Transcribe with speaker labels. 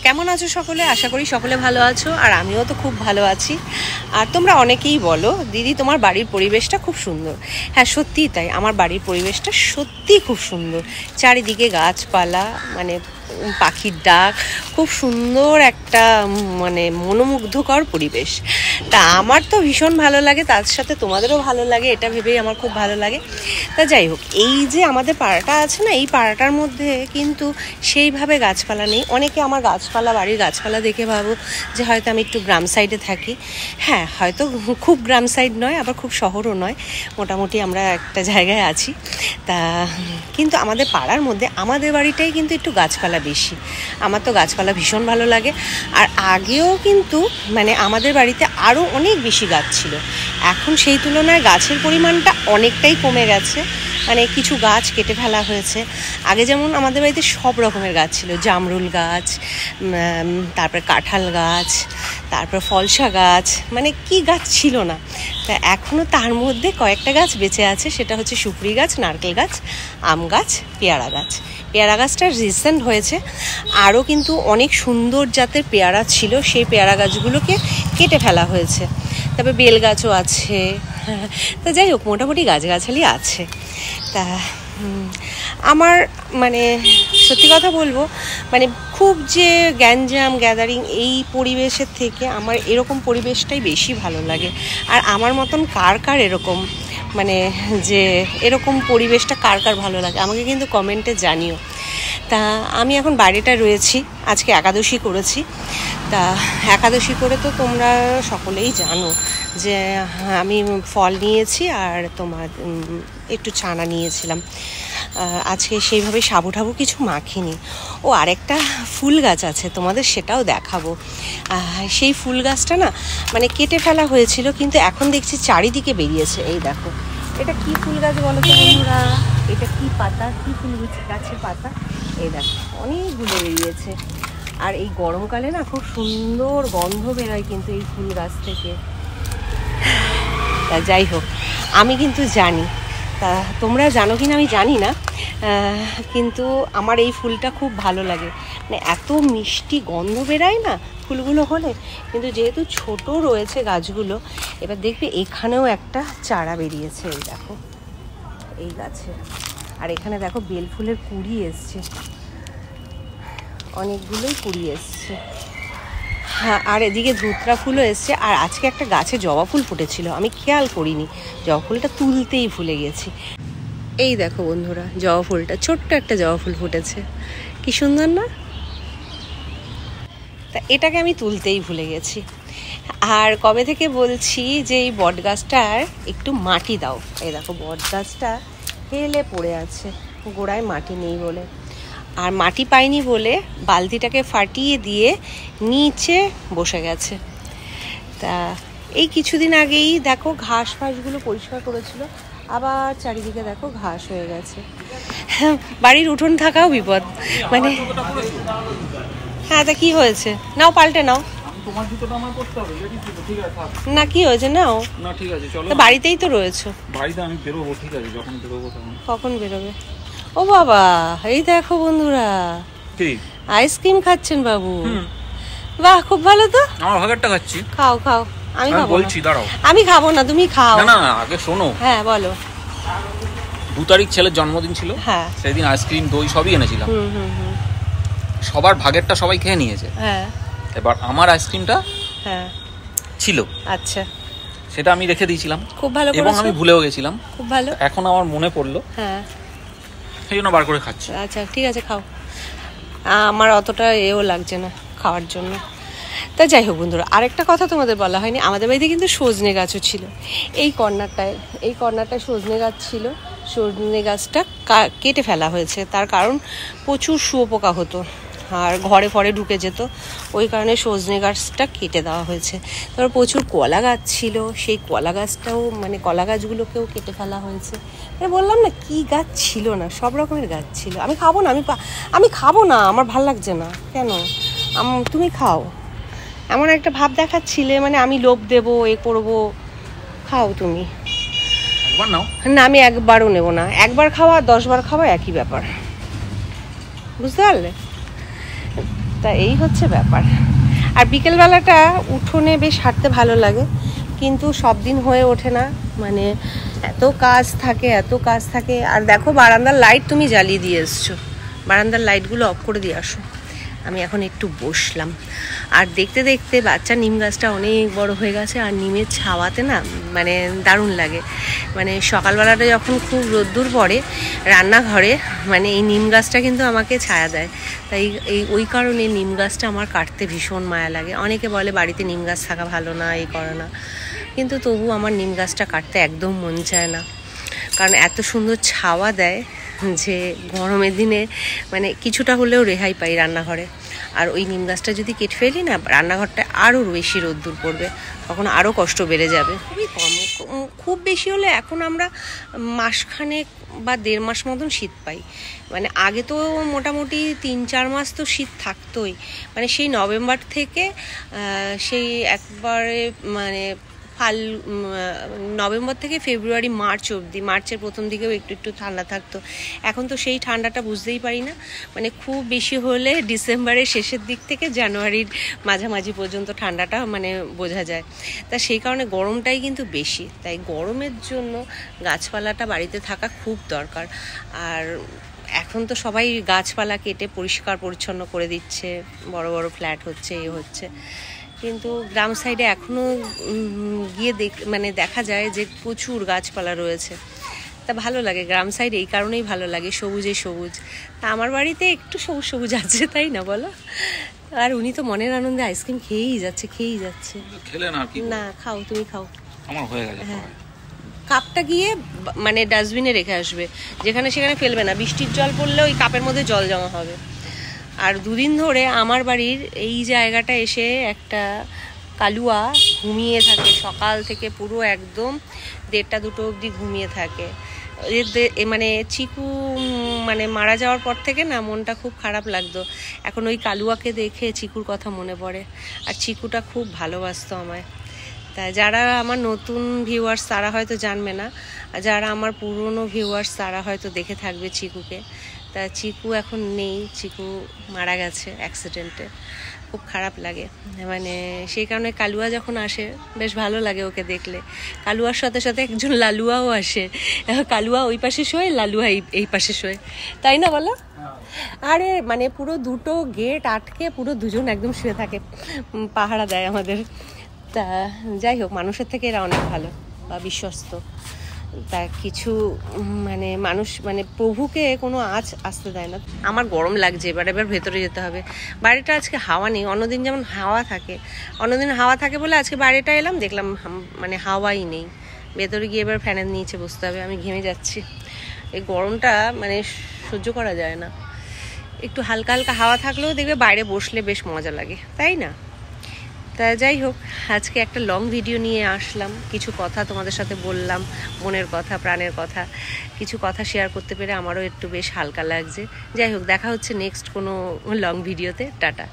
Speaker 1: কেমন আছো সকলে? আশা করি সকলে ভালো আছো, আর আমিও তো খুব ভালো আছি। আর তোমরা অনেকেই বলো দিদি তোমার বাড়ির পরিবেশটা খুব সুন্দর। হ্যাঁ, সত্যিই তাই, আমার বাড়ির পরিবেশটা সত্যিই খুব সুন্দর। চারিদিকে গাছপালা, মানে পাখির ডাক, খুব সুন্দর একটা মানে মনোমুগ্ধকর পরিবেশ। তা আমার তো ভীষণ ভালো লাগে, তার সাথে তোমাদেরও ভালো লাগে, এটা ভেবেই আমার খুব ভালো লাগে। তা যাই হোক, এই যে আমাদের পাড়াটা আছে না, এই পাড়াটার মধ্যে কিন্তু সেইভাবে গাছপালা নেই। অনেকে আমার গাছপালা, বাড়ির গাছপালা দেখে ভাবো যে হয়তো আমি একটু গ্রাম সাইডে থাকি। হ্যাঁ, হয়তো খুব গ্রাম সাইড নয়, আবার খুব শহরও নয়, মোটামুটি আমরা একটা জায়গায় আছি। তা কিন্তু আমাদের পাড়ার মধ্যে আমাদের বাড়িটাই কিন্তু একটু গাছপালা বেশি। আমার তো গাছপালা ভীষণ ভালো লাগে। আর আগেও কিন্তু মানে আমাদের বাড়িতে আরও অনেক বেশি গাছ ছিল। এখন সেই তুলনায় গাছের পরিমাণটা অনেকটাই কমে গেছে, মানে কিছু গাছ কেটে ফেলা হয়েছে। আগে যেমন আমাদের বাড়িতে সব রকমের গাছ ছিল, জামরুল গাছ, তারপর কাঁঠাল গাছ, তারপর ফলসা গাছ, মানে কি গাছ ছিল না। তা এখনও তার মধ্যে কয়েকটা গাছ বেঁচে আছে, সেটা হচ্ছে সুপুরি গাছ, নারকেল গাছ, আম গাছ, পেয়ারা গাছ। পেয়ারা গাছটা রিসেন্ট হয়েছে, আরও কিন্তু অনেক সুন্দর জাতের পেয়ারা ছিল, সেই পেয়ারা গাছগুলোকে কেটে ফেলা হয়েছে। তারপরে বেল গাছও আছে। তা যাই হোক, মোটামুটি গাছগাছালি আছে। তা আমার মানে সত্যি কথা বলবো, মানে খুব যে গ্যাঞ্জাম গ্যাদারিং এই পরিবেশের থেকে আমার এরকম পরিবেশটাই বেশি ভালো লাগে। আর আমার মতন কার কার এরকম মানে যে এরকম পরিবেশটা কার কার ভালো লাগে আমাকে কিন্তু কমেন্টে জানিও। তা আমি এখন বাড়িটা রয়েছি, আজকে একাদশী করেছি। তা একাদশী করে তো তোমরা সকলেই জানো যে আমি ফল নিয়েছি আর তোমার একটু ছানা নিয়েছিলাম। আজকে সেইভাবে সাবু ঠাবু কিছু মাখিনি। ও আরেকটা ফুল গাছ আছে, তোমাদের সেটাও দেখাবো। সেই ফুল গাছটা না মানে কেটে ফেলা হয়েছিল, কিন্তু এখন দেখছি চারিদিকে বেরিয়েছে। এই দেখো, এটা কি ফুল গাছ বলো তো বন্ধুরা? এটা কি পাতা, কি ফুল গাছের পাতা? এই দেখো, অনেকগুলো বেরিয়েছে। আর এই গরমকালে না খুব সুন্দর গন্ধ বেরোয় কিন্তু এই ফুল গাছ থেকে। তা যাই হোক, আমি কিন্তু জানি, তা তোমরা জানো কিনা আমি জানি না, কিন্তু আমার এই ফুলটা খুব ভালো লাগে। মানে এত মিষ্টি গন্ধ বেরোয় না ফুলগুলো হলে। কিন্তু যেহেতু ছোট রয়েছে গাছগুলো, এবার দেখবে এখানেও একটা চারা বেরিয়েছে। এই দেখো, এই গাছে। আর এখানে দেখো বেল ফুলের কুঁড়ি এসছে, অনেকগুলোই কুঁড়ি এসছে। হ্যাঁ, আর এদিকে ধুতরা ফুলও এসছে। আর আজকে একটা গাছে জবা ফুল ফুটেছিল, আমি খেয়াল করিনি, জবা ফুলটা তুলতেই ভুলে গেছি। এই দেখো বন্ধুরা, জবা ফুলটা, ছোট্ট একটা জবা ফুল ফুটেছে, কি সুন্দর না? তা এটাকে আমি তুলতেই ভুলে গেছি। আর কবে থেকে বলছি যে এই বট গাছটার একটু মাটি দাও। এই দেখো, বট গাছটা হেলে পড়ে আছে, গোড়ায় মাটি নেই বলে। আর মাটি পাইনি বলে বালতিটাকে ফাটিয়ে দিয়ে নিচে বসে গেছে। তা এই কিছুদিন আগেই দেখো ঘাস ফাঁসগুলো পরিষ্কার করেছিল, আবার চারিদিকে দেখো ঘাস হয়ে গেছে। বাড়ির উঠোন থাকাও বিপদ মানে। হ্যাঁ, তা কি হয়েছে? নাও, পাল্টে নাও। না, কি হয়েছে? নাও না, ঠিক আছে চলো। বাড়িতেই তো রয়েছো।
Speaker 2: বাড়িতে আমি বেরোবো, ঠিক আছে, যখন বেরোবো তখন।
Speaker 1: কখন বেরোবে? ও বাবা, এই দেখো বন্ধুরা, আইসক্রিম খাচ্ছেন বাবু। বাহ, খুব ভালো তো।
Speaker 2: আমার ভাগেরটা খাচ্ছি।
Speaker 1: খাও খাও, আমি খাবো
Speaker 2: বলছি, দাঁড়াও।
Speaker 1: আমি খাবো না, তুমি খাও।
Speaker 2: না না, আগে শোনো।
Speaker 1: হ্যাঁ বলো।
Speaker 2: 2 তারিখ ছেলের জন্মদিন ছিল,
Speaker 1: হ্যাঁ,
Speaker 2: সেদিন আইসক্রিম দই সবই এনেছিলাম। সবার ভাগেরটা সবাই খেয়ে নিয়েছে।
Speaker 1: হ্যাঁ,
Speaker 2: এবার আমার আইসক্রিমটা
Speaker 1: হ্যাঁ
Speaker 2: ছিল,
Speaker 1: আচ্ছা,
Speaker 2: সেটা আমি রেখে দিয়েছিলাম।
Speaker 1: খুব ভালো
Speaker 2: এবং আমি ভুলেও গেছিলাম।
Speaker 1: খুব ভালো।
Speaker 2: এখন আমার মনে পড়লো,
Speaker 1: হ্যাঁ,
Speaker 2: সেই জন্য বার করে খাচ্ছি।
Speaker 1: আচ্ছা ঠিক আছে, খাও। আমার অতটা এও লাগছে না খাওয়ার জন্য। তা যাই হোক বন্ধুরা, আরেকটা কথা তোমাদের বলা হয়নি, আমাদের বাড়িতে কিন্তু সজনে গাছও ছিল। এই কর্নারটায় সজনে গাছ ছিল। সজনে গাছটা কেটে ফেলা হয়েছে, তার কারণ প্রচুর শুয়োপোকা হতো আর ঘরে ফরে ঢুকে যেত, ওই কারণে সজনে গাছটা কেটে দেওয়া হয়েছে। তারপর প্রচুর কলা গাছ ছিল, সেই কলা গাছটাও মানে কলা গাছগুলোকেও কেটে ফেলা হয়েছে। মানে বললাম না, কি গাছ ছিল না, সব রকমের গাছ ছিল। আমি খাবো না, আমি খাবো না, আমার ভাল লাগছে না। কেন? তুমি খাও। এমন একটা ভাব দেখাচ্ছিলে, মানে আমি লোভ দেবো, এ করবো। খাও তুমি।
Speaker 2: একবার নাও
Speaker 1: না, আমি একবারও নেবো না। একবার খাওয়া 10 বার খাওয়া একই ব্যাপার, বুঝতে পারলে? তা এই হচ্ছে ব্যাপার। আর বিকেলবেলাটা উঠোনে বেশ হাঁটতে ভালো লাগে, কিন্তু সব দিন হয়ে ওঠে না, মানে এত কাজ থাকে। আর দেখো বারান্দার লাইট তুমি জ্বালিয়ে দিয়ে এসছো, বারান্দার লাইটগুলো অফ করে দিয়ে আসো। আমি এখন একটু বসলাম, আর দেখতে দেখতে বাচ্চা নিম গাছটা অনেক বড় হয়ে গেছে, আর নিমের ছাওয়াতে না মানে দারুণ লাগে। মানে সকালবেলাটা যখন খুব রোদ্দুর পড়ে রান্নাঘরে, মানে এই নিম গাছটা কিন্তু আমাকে ছায়া দেয়। তাই ওই কারণে নিম গাছটা আমার কাটতে ভীষণ মায়া লাগে। অনেকে বলে বাড়িতে নিম গাছ থাকা ভালো না, এই করে না, কিন্তু তবু আমার নিম গাছটা কাটতে একদম মন চায় না, কারণ এত সুন্দর ছাওয়া দেয় যে গরমের দিনে মানে কিছুটা হলেও রেহাই পাই রান্নাঘরে। আর ওই নিম গাছটা যদি কেটে ফেলি না, রান্নাঘরটা আরও বেশি রোদ্দুর পড়বে, তখন আরও কষ্ট বেড়ে যাবে। খুবই কম, খুব বেশি হলে এখন আমরা মাসখানেক বা 1.5 মাস মতন শীত পাই। মানে আগে তো মোটামুটি 3-4 মাস তো শীত থাকতোই, মানে সেই নভেম্বর থেকে সেই একবারে মানে নভেম্বর থেকে ফেব্রুয়ারি মার্চ অবধি, মার্চের প্রথম দিকেও একটু ঠান্ডা থাকতো। এখন তো সেই ঠান্ডাটা বুঝতেই পারি না, মানে খুব বেশি হলে ডিসেম্বরের শেষের দিক থেকে জানুয়ারির মাঝামাঝি পর্যন্ত ঠান্ডাটা মানে বোঝা যায়। তা সেই কারণে গরমটাই কিন্তু বেশি, তাই গরমের জন্য গাছপালাটা বাড়িতে থাকা খুব দরকার। আর এখন তো সবাই গাছপালা কেটে পরিষ্কার পরিচ্ছন্ন করে দিচ্ছে, বড় বড় ফ্ল্যাট হচ্ছে, এ হচ্ছে, কিন্তু গ্রাম সাইডে এখনও গিয়ে মানে দেখা যায় যে প্রচুর গাছপালা রয়েছে। তা ভালো লাগে গ্রাম সাইড, এই কারণেই ভালো লাগে, সবুজে সবুজ। তা আমার বাড়িতে একটু সবুজ সবুজ আছে, তাই না বলো? আর উনি তো মনের আনন্দে আইসক্রিম খেয়েই যাচ্ছে। না খাও, তুমি খাও,
Speaker 2: আমার হয়ে গেছে।
Speaker 1: হ্যাঁ, কাপটা গিয়ে মানে ডাস্টবিনে রেখে আসবে, যেখানে সেখানে ফেলবে না, বৃষ্টির জল পড়লে ওই কাপের মধ্যে জল জমা হবে। আর 2 দিন ধরে আমার বাড়ির এই জায়গাটা এসে একটা কালুয়া ঘুমিয়ে থাকে, সকাল থেকে পুরো একদম 1:30-2 অবধি ঘুমিয়ে থাকে। মানে চিকু মানে মারা যাওয়ার পর থেকে না মনটা খুব খারাপ লাগতো। এখন ওই কালুয়াকে দেখে চিকুর কথা মনে পড়ে, আর চিকুটা খুব ভালোবাসতো আমায়। তাই যারা আমার নতুন ভিউয়ার্স তারা হয়তো জানবে না, আর যারা আমার পুরনো ভিউয়ার্স তারা হয়তো দেখে থাকবে চিকুকে। তা চিকু এখন নেই, চিকু মারা গেছে অ্যাক্সিডেন্টে, খুব খারাপ লাগে। মানে সেই কারণে কালুয়া যখন আসে বেশ ভালো লাগে ওকে দেখলে। কালুয়ার সাথে সাথে একজন লালুয়াও আসে, কালুয়া ওই পাশে শোয়, লালুয়া এই পাশে শোয়, তাই না বলো? আরে মানে পুরো 2টো গেট আটকে পুরো 2জন একদম শুয়ে থাকে, পাহারা দেয় আমাদের। তা যাই হোক, মানুষের থেকে এরা অনেক ভালো বা বিশ্বস্ত। তা কিছু মানে মানুষ মানে প্রভুকে কোনো আসতে দেয় না। আমার গরম লাগছে, এবার ভেতরে যেতে হবে। বাইরেটা আজকে হাওয়া নেই, অন্যদিন যেমন হাওয়া থাকে, অন্যদিন হাওয়া থাকে বলে আজকে বাইরেটা এলাম, দেখলাম মানে হাওয়াই নেই। ভেতরে গিয়ে এবার ফ্যানের নিচে বসতে হবে, আমি ঘেমে যাচ্ছি। এই গরমটা মানে সহ্য করা যায় না। একটু হালকা হালকা হাওয়া থাকলেও দেখবে বাইরে বসলে বেশ মজা লাগে, তাই না? তা যাই হোক, আজকে একটা লং ভিডিও নিয়ে আসলাম, কিছু কথা তোমাদের সাথে বললাম, মনের কথা, প্রাণের কথা, কিছু কথা শেয়ার করতে পেরে আমারও একটু বেশ হালকা লাগছে। যাই হোক, দেখা হচ্ছে নেক্সট কোনো লং ভিডিওতে। টাটা।